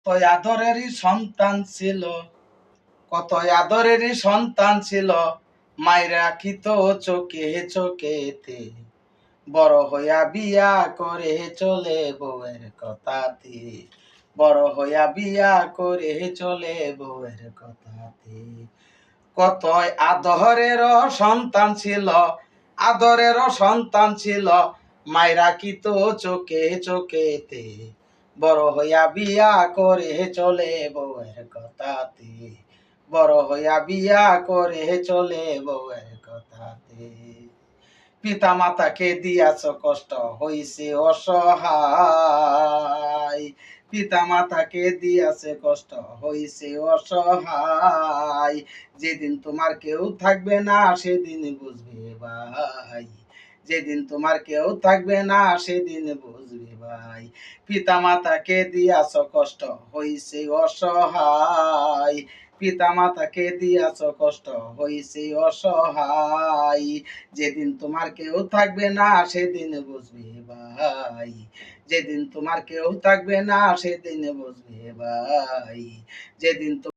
কত আদরেরই সন্তান ছিল, কত আদরেরই সন্তান ছিল, মায়ের রাখিত চোখে চোখেতে, বড় হইয়া বিয়া করে চলে বউয়ের কথাতে, বড় হইয়া বিয়া করে চলে বউয়ের কথাতে। কত আদরের সন্তান ছিল, আদরের সন্তান ছিল, মায়ের রাখিত চোখে চোখেতে, বড় হইয়া বিয়া করে চলে বউয়ের কথাতে, বড় হইয়া বিয়া করে চলে বউয়ের কথাতে। পিতা মাতাকে দিয়াছ কষ্ট হইছে অসহায়, পিতা মাতাকে দিয়াছে কষ্ট হইছে অসহায়, যেদিন তোমার কেউ থাকবে না সেদিন বুঝবে ভাই, যেদিন তোমার কেউ থাকবে না সেদিন বুঝবে ভাই। পিতা মাতাকে দিয়াছ কষ্ট হইছে অসহায়, পিতা মাতাকে দিয়াছ কষ্ট হইছে অসহায়, যেদিন তোমার কেউ থাকবে না সেদিন বুঝবে ভাই, যেদিন তোমার কেউ থাকবে না সেদিন বুঝবে ভাই, যেদিন